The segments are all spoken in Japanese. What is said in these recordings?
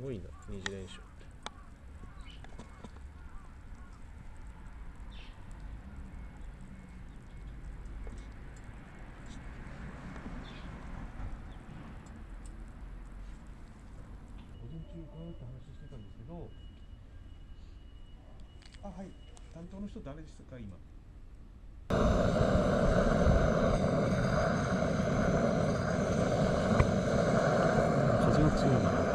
ごいな、二次練習って。午前中伺うって話してたんですけど、あ、はい、担当の人誰ですか今。風が強いな。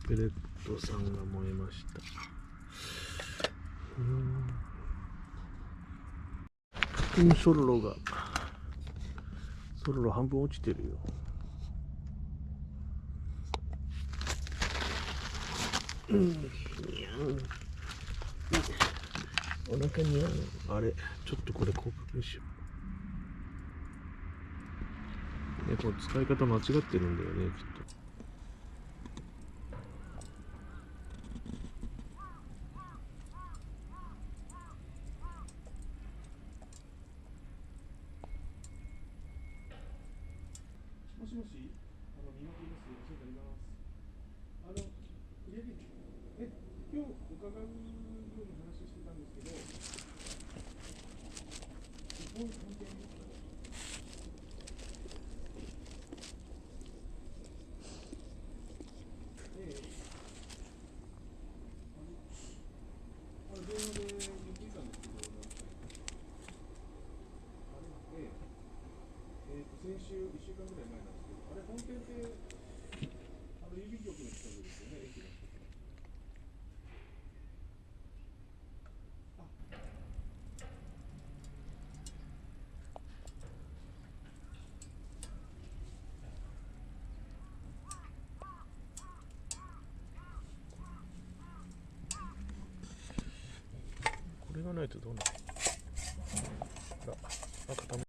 ペレットさんが燃えました。ソロ半分落ちてるよ。お腹にあれ、ちょっとこれ広角にしよう。ね、これ使い方間違ってるんだよね、きっと。もしもし、見守ります。お世話になります。家で、今日伺うように話してたんですけど、本店電話で言っていたんですけど、先週、1週間ぐらい前なんですけど、あれ、本店って、郵便局の近くですよね、駅の近くの。これがないとどうなる。あら、なんか